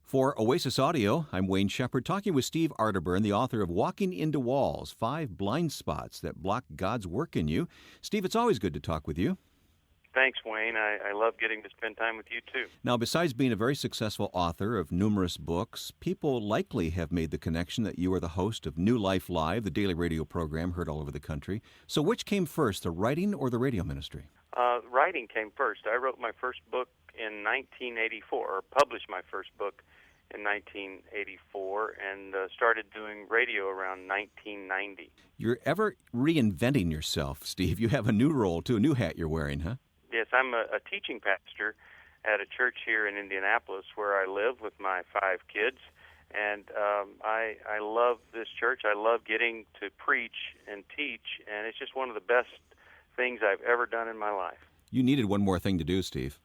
For Oasis Audio, I'm Wayne Shepherd talking with Steve Arterburn, the author of Walking into Walls, 5 Blind Spots That Block God's Work in You. Steve, it's always good to talk with you. Thanks, Wayne. I love getting to spend time with you, too. Now, besides being a very successful author of numerous books, people likely have made the connection that you are the host of New Life Live, the daily radio program heard all over the country. So which came first, the writing or the radio ministry? Writing came first. I wrote my first book in 1984, or published my first book in 1984, and started doing radio around 1990. You're ever reinventing yourself, Steve. You have a new role, too, a new hat you're wearing, huh? Yes, I'm a teaching pastor at a church here in Indianapolis where I live with my 5 kids, and I love this church. I love getting to preach and teach, and it's just one of the best things I've ever done in my life. You needed one more thing to do, Steve.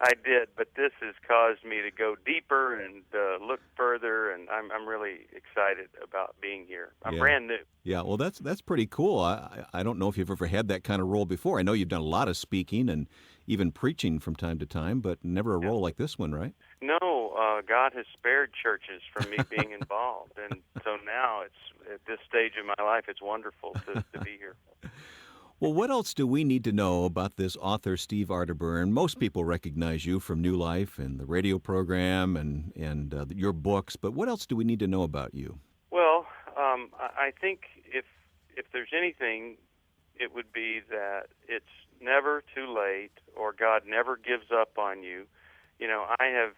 I did, but this has caused me to go deeper and look further, and I'm really excited about being here. I'm brand new. Yeah, well, that's pretty cool. I don't know if you've ever had that kind of role before. I know you've done a lot of speaking and even preaching from time to time, but never a role like this one, right? No, God has spared churches from me being involved, and so now it's at this stage of my life, it's wonderful to be here. Well, what else do we need to know about this author, Steve Arterburn? Most people recognize you from New Life and the radio program and your books, but what else do we need to know about you? Well, I think if there's anything, it would be that it's never too late, or God never gives up on you. You know, I have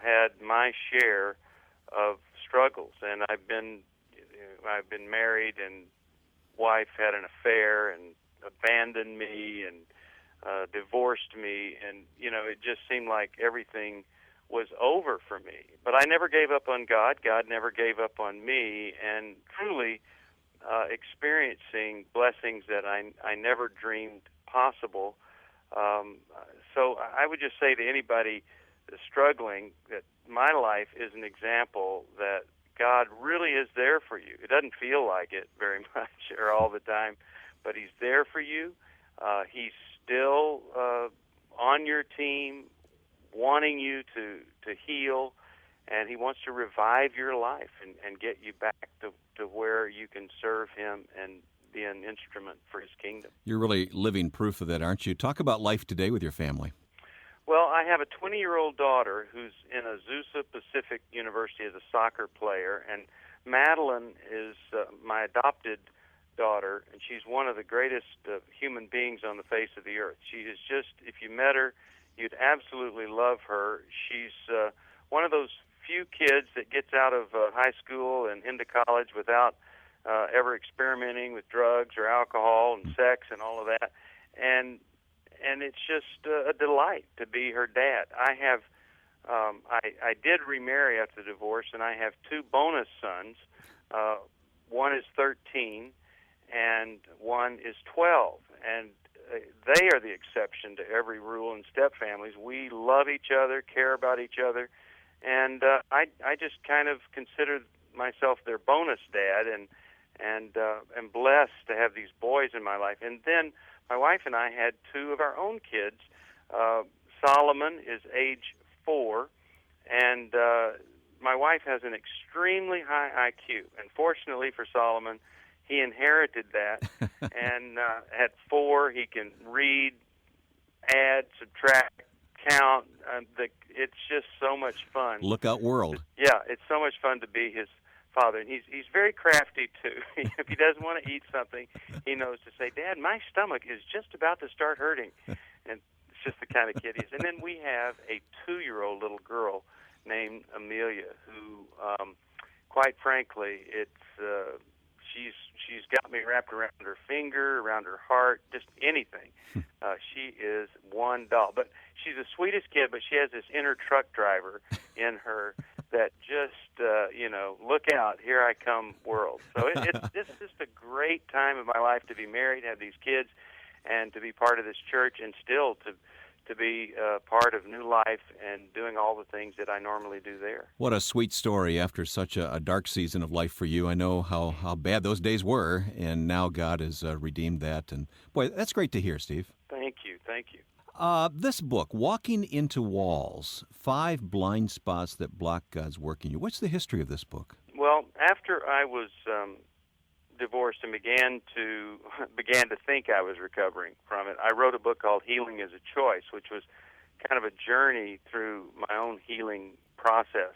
had my share of struggles, and I've been married, and wife had an affair and abandoned me and divorced me, and it just seemed like everything was over for me. But I never gave up on God. God never gave up on me, and truly experiencing blessings that I never dreamed possible. So I would just say to anybody struggling that my life is an example that God really is there for you. It doesn't feel like it very much or all the time, but He's there for you. He's still on your team, wanting you to heal, and He wants to revive your life and get you back to where you can serve Him and be an instrument for His kingdom. You're really living proof of that, aren't you? Talk about life today with your family. Well, I have a 20-year-old daughter who's in Azusa Pacific University as a soccer player, and Madeline is my adopted daughter, and she's one of the greatest human beings on the face of the earth. She is just, if you met her, you'd absolutely love her. She's one of those few kids that gets out of high school and into college without ever experimenting with drugs or alcohol and sex and all of that, and it's just a delight to be her dad. I did remarry after the divorce, and I have 2 bonus sons. One is 13, and one is 12, and they are the exception to every rule in step families. We love each other, care about each other, and I just kind of consider myself their bonus dad, and am blessed to have these boys in my life. And then my wife and I had 2 of our own kids. Solomon is age 4, and my wife has an extremely high IQ. And fortunately for Solomon, he inherited that. And at 4, he can read, add, subtract, count. It's just so much fun. Look out, world. Yeah, it's so much fun to be his father, and he's very crafty too. If he doesn't want to eat something, he knows to say, "Dad, my stomach is just about to start hurting," and it's just the kind of kid he is. And then we have a 2-year-old little girl named Amelia, who, quite frankly, she's got me wrapped around her finger, around her heart, just anything. She is one doll, but she's the sweetest kid. But she has this inner truck driver in her that just, look out, here I come world. So it's just a great time of my life to be married, have these kids, and to be part of this church, and still to be part of New Life and doing all the things that I normally do there. What a sweet story after such a dark season of life for you. I know how bad those days were, and now God has redeemed that. And boy, that's great to hear, Steve. Thank you. This book, Walking into Walls, 5 Blind Spots That Block God's Work in You. What's the history of this book? Well, after I was divorced and began to think I was recovering from it, I wrote a book called Healing is a Choice, which was kind of a journey through my own healing process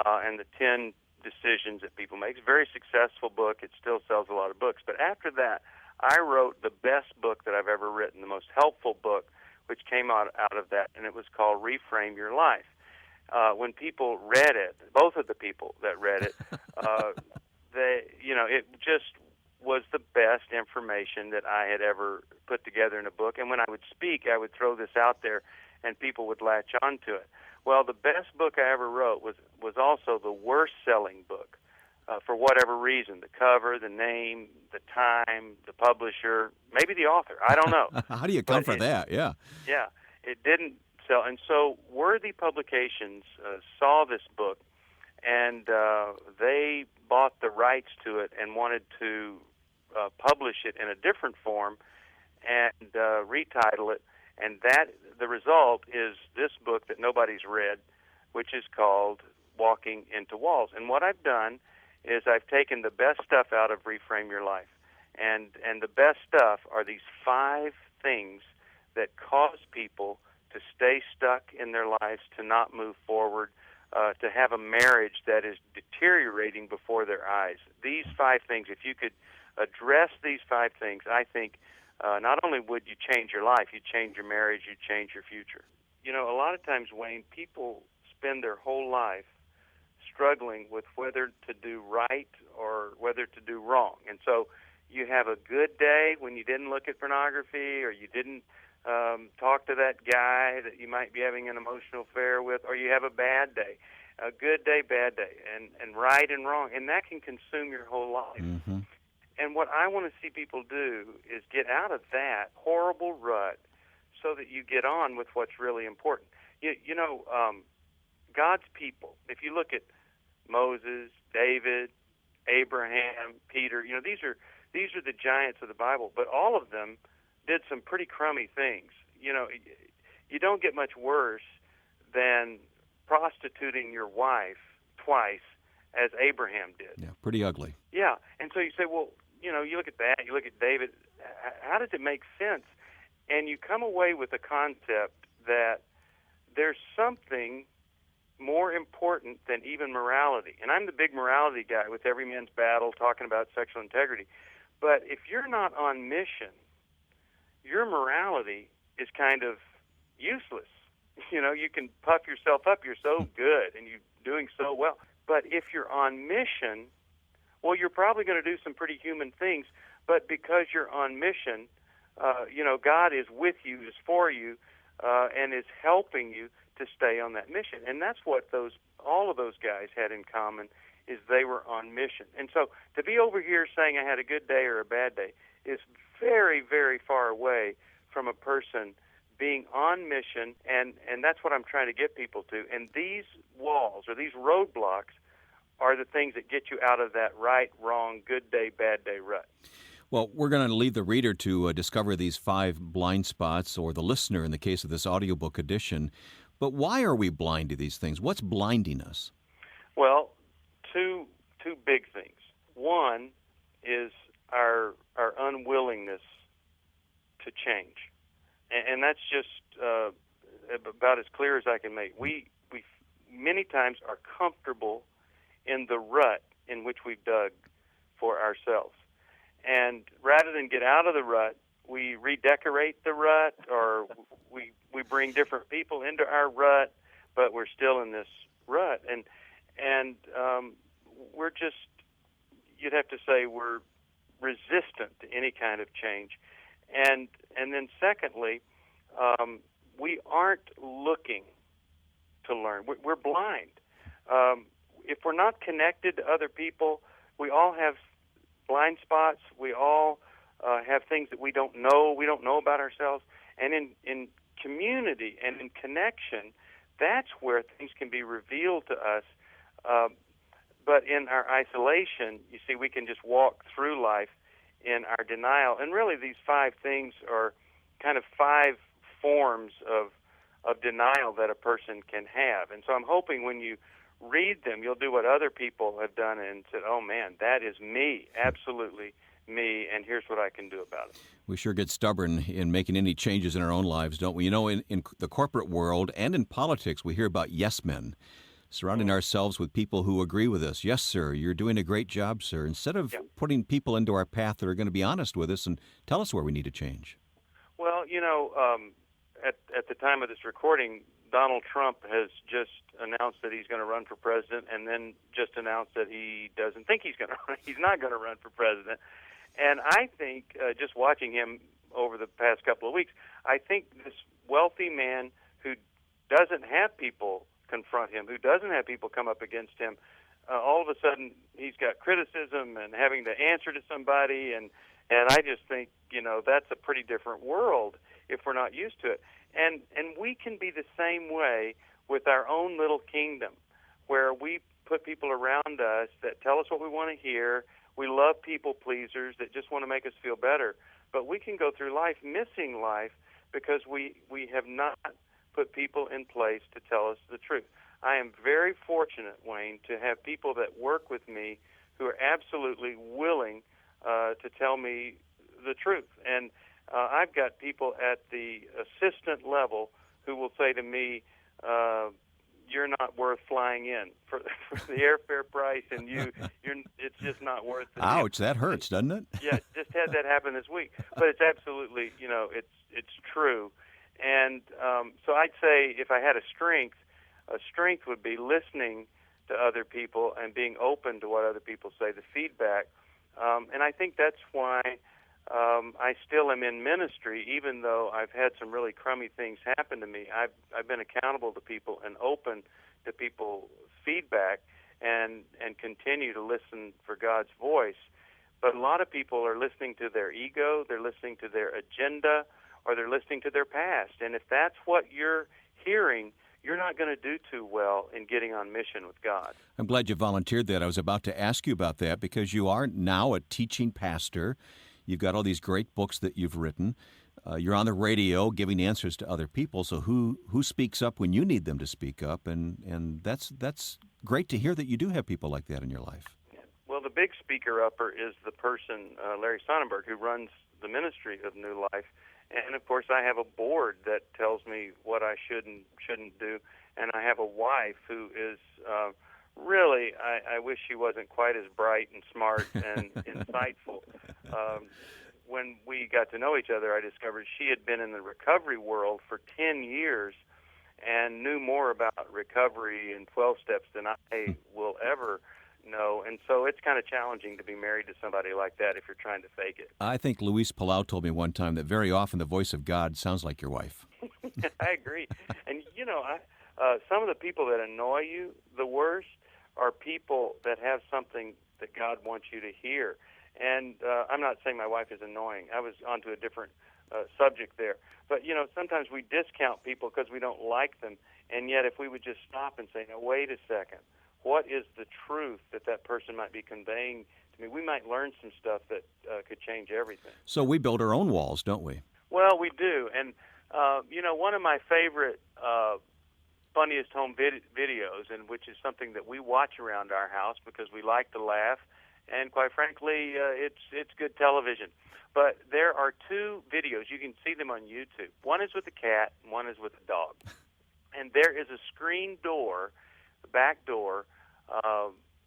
and the 10 decisions that people make. It's a very successful book. It still sells a lot of books. But after that, I wrote the best book that I've ever written, the most helpful book, which came out of that, and it was called Reframe Your Life. When people read it, both of the people that read it, it just was the best information that I had ever put together in a book. And when I would speak, I would throw this out there, and people would latch onto it. Well, the best book I ever wrote was also the worst-selling book for whatever reason. The cover, the name, the time, the publisher, maybe the author. I don't know. How do you account for that? Yeah. Yeah, it didn't sell. And so Worthy Publications saw this book, and they bought the rights to it and wanted to publish it in a different form and retitle it. And the result is this book that nobody's read, which is called Walking into Walls. And what I've done is I've taken the best stuff out of Reframe Your Life. And the best stuff are these 5 things that cause people to stay stuck in their lives, to not move forward, to have a marriage that is deteriorating before their eyes. These 5 things, if you could address these 5 things, I think not only would you change your life, you'd change your marriage, you'd change your future. You know, a lot of times, Wayne, people spend their whole life struggling with whether to do right or whether to do wrong. And so you have a good day when you didn't look at pornography, or you didn't talk to that guy that you might be having an emotional affair with, or you have a bad day. A good day, bad day, and right and wrong. And that can consume your whole life. Mm-hmm. And what I want to see people do is get out of that horrible rut so that you get on with what's really important. God's people, if you look at Moses, David, Abraham, Peter, these are the giants of the Bible, but all of them did some pretty crummy things. You don't get much worse than prostituting your wife twice, as Abraham did. Yeah, pretty ugly. Yeah, and so you say, well, you look at that, you look at David, how does it make sense? And you come away with a concept that there's something more important than even morality. And I'm the big morality guy with Every Man's Battle, talking about sexual integrity. But if you're not on mission, your morality is kind of useless. You can puff yourself up. You're so good and you're doing so well. But if you're on mission, well, you're probably going to do some pretty human things. But because you're on mission, God is with you, is for you, and is helping you to stay on that mission. And that's what all of those guys had in common, is they were on mission. And so to be over here saying I had a good day or a bad day is very, very far away from a person being on mission, and that's what I'm trying to get people to. And these walls or these roadblocks are the things that get you out of that right, wrong, good day, bad day rut. Well, we're going to leave the reader to discover these 5 blind spots, or the listener in the case of this audiobook edition. But why are we blind to these things? What's blinding us? Well, two big things. One is our unwillingness to change. And that's just about as clear as I can make. We many times are comfortable in the rut in which we've dug for ourselves. And rather than get out of the rut, we redecorate the rut, or we bring different people into our rut, but we're still in this rut. And we're just, you'd have to say we're resistant to any kind of change. And then secondly, we aren't looking to learn. We're blind. If we're not connected to other people, we all have blind spots. We all have things that we don't know. We don't know about ourselves. And in community and in connection, that's where things can be revealed to us. But in our isolation, you see, we can just walk through life in our denial. And really, these 5 things are kind of 5 forms of denial that a person can have. And so I'm hoping when you read them, you'll do what other people have done and said, oh, man, that is me, absolutely me, and here's what I can do about it. We sure get stubborn in making any changes in our own lives, don't we? You know, in the corporate world and in politics, we hear about yes men, surrounding ourselves with people who agree with us. Yes, sir, you're doing a great job, sir. Instead of putting people into our path that are going to be honest with us and tell us where we need to change. Well, you know, at the time of this recording, Donald Trump has just announced that he's going to run for president, and then just announced that he doesn't think he's going to run. He's not going to run for president. And I think, just watching him over the past couple of weeks, I think this wealthy man who doesn't have people confront him, who doesn't have people come up against him, all of a sudden he's got criticism and having to answer to somebody, and I just think, you know, that's a pretty different world if we're not used to it. And we can be the same way with our own little kingdom, where we put people around us that tell us what we want to hear. We love people pleasers that just want to make us feel better. But we can go through life missing life because we have not put people in place to tell us the truth. I am very fortunate, Wayne, to have people that work with me who are absolutely willing to tell me the truth. And I've got people at the assistant level who will say to me, you're not worth flying in for the airfare price, and it's just not worth it. Ouch, that hurts, doesn't it? Yeah, just had that happen this week. But it's absolutely, you know, it's true. And so I'd say if I had a strength would be listening to other people and being open to what other people say, the feedback. And I think that's why I still am in ministry, even though I've had some really crummy things happen to me. I've been accountable to people and open to people's feedback and continue to listen for God's voice. But a lot of people are listening to their ego, they're listening to their agenda, or they're listening to their past. And if that's what you're hearing, you're not going to do too well in getting on mission with God. I'm glad you volunteered that. I was about to ask you about that because you are now a teaching pastor. You've got all these great books that you've written. You're on the radio giving answers to other people. So who speaks up when you need them to speak up? And that's great to hear that you do have people like that in your life. Well, the big speaker-upper is the person, Larry Sonnenberg, who runs the ministry of New Life. And, of course, I have a board that tells me what I should and shouldn't do. And I have a wife who is really, I wish she wasn't quite as bright and smart and insightful. When we got to know each other, I discovered she had been in the recovery world for 10 years and knew more about recovery and 12 steps than I will ever know. And so it's kind of challenging to be married to somebody like that if you're trying to fake it. I think Luis Palau told me one time that very often the voice of God sounds like your wife. I agree. And, you know, some of the people that annoy you the worst are people that have something that God wants you to hear. And I'm not saying my wife is annoying. I was onto a different subject there. But, you know, sometimes we discount people because we don't like them. And yet if we would just stop and say, now, wait a second, what is the truth that person might be conveying to me? We might learn some stuff that could change everything. So we build our own walls, don't we? Well, we do. And, you know, one of my favorite funniest home videos, and which is something that we watch around our house because we like to laugh, and quite frankly, it's good television. But there are two videos. You can see them on YouTube. One is with a cat, and one is with a dog. And there is a screen door, the back door,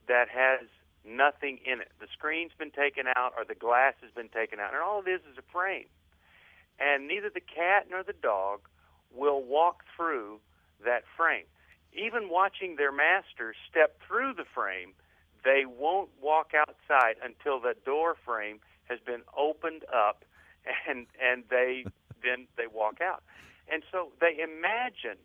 that has nothing in it. The screen's been taken out or the glass has been taken out, and all it is a frame. And neither the cat nor the dog will walk through that frame. Even watching their master step through the frame, they won't walk outside until the door frame has been opened up, and they walk out. And so they imagine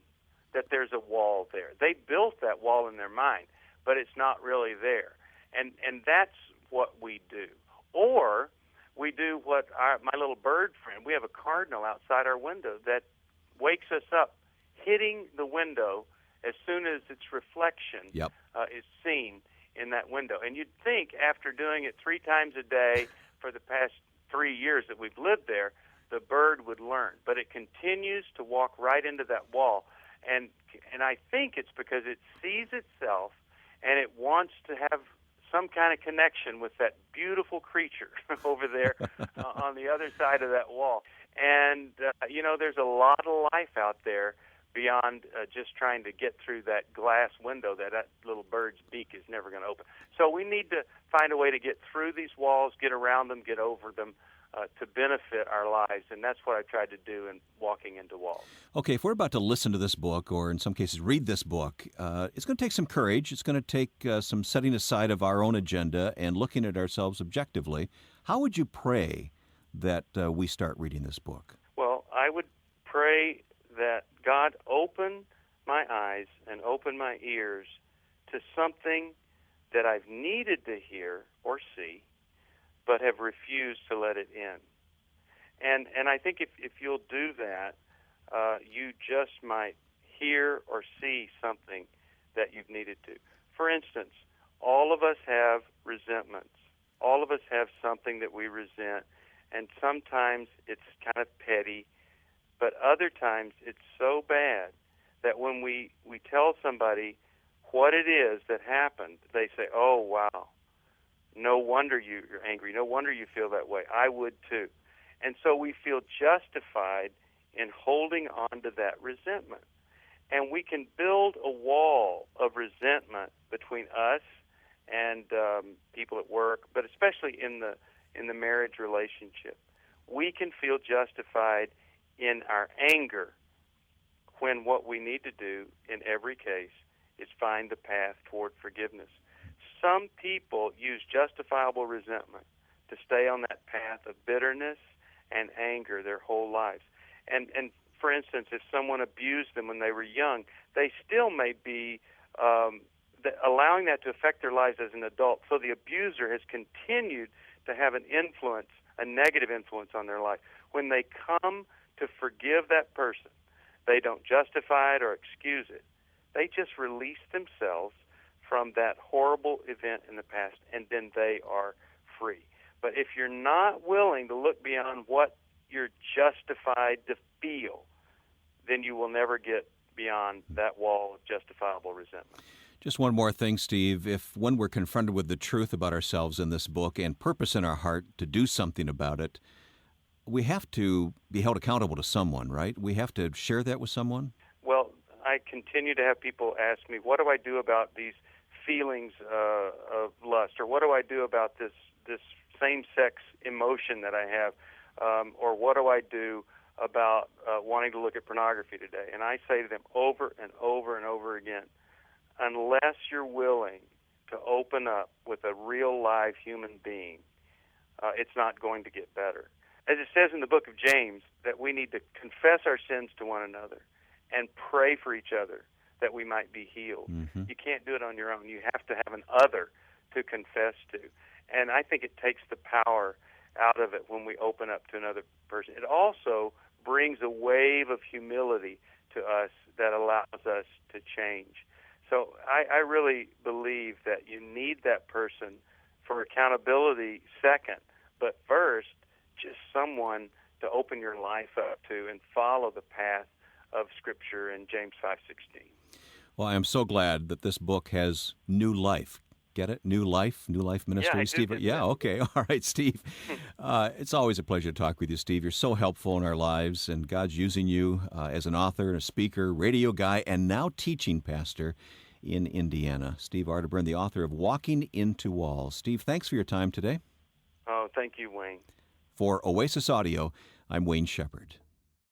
that there's a wall there. They built that wall in their mind, but it's not really there. And that's what we do. Or we do what my little bird friend, we have a cardinal outside our window that wakes us up, hitting the window as soon as its reflection is seen in that window. And you'd think after doing it 3 times a day for the past 3 years that we've lived there, the bird would learn. But it continues to walk right into that wall. And I think it's because it sees itself and it wants to have some kind of connection with that beautiful creature over there on the other side of that wall. And, there's a lot of life out there beyond just trying to get through that glass window that little bird's beak is never going to open. So we need to find a way to get through these walls, get around them, get over them, to benefit our lives, and that's what I tried to do in Walking into Walls. Okay, if we're about to listen to this book, or in some cases read this book, it's going to take some courage. It's going to take some setting aside of our own agenda and looking at ourselves objectively. How would you pray that we start reading this book? Well, I would pray that God open my eyes and open my ears to something that I've needed to hear or see, but have refused to let it in. And I think if you'll do that, you just might hear or see something that you've needed to. For instance, all of us have resentments. All of us have something that we resent, and sometimes it's kind of petty, but other times it's so bad that when we tell somebody what it is that happened, they say, "Oh, wow. No wonder you're angry. No wonder you feel that way. I would too." And so we feel justified in holding on to that resentment. And we can build a wall of resentment between us and people at work, but especially in the marriage relationship. We can feel justified in our anger when what we need to do in every case is find the path toward forgiveness. Some people use justifiable resentment to stay on that path of bitterness and anger their whole lives. And for instance, if someone abused them when they were young, they still may be allowing that to affect their lives as an adult. So the abuser has continued to have an influence, a negative influence on their life. When they come to forgive that person, they don't justify it or excuse it. They just release themselves from that horrible event in the past, and then they are free. But if you're not willing to look beyond what you're justified to feel, then you will never get beyond that wall of justifiable resentment. Just one more thing, Steve. If when we're confronted with the truth about ourselves in this book and purpose in our heart to do something about it, we have to be held accountable to someone, right? We have to share that with someone? Well, I continue to have people ask me, what do I do about these feelings of lust, or what do I do about this same-sex emotion that I have, or what do I do about wanting to look at pornography today? And I say to them over and over and over again, unless you're willing to open up with a real live human being, it's not going to get better. As it says in the book of James, that we need to confess our sins to one another and pray for each other that we might be healed. Mm-hmm. You can't do it on your own. You have to have an other to confess to. And I think it takes the power out of it when we open up to another person. It also brings a wave of humility to us that allows us to change. So I really believe that you need that person for accountability second, but first, just someone to open your life up to and follow the path of Scripture in James 5:16. Well, I am so glad that this book has new life. Get it? New Life Ministry, yeah, Steve? Yeah, okay. All right, Steve. It's always a pleasure to talk with you, Steve. You're so helpful in our lives, and God's using you as an author and a speaker, radio guy, and now teaching pastor in Indiana. Steve Arterburn, the author of Walking into Walls. Steve, thanks for your time today. Oh, thank you, Wayne. For Oasis Audio, I'm Wayne Shepherd.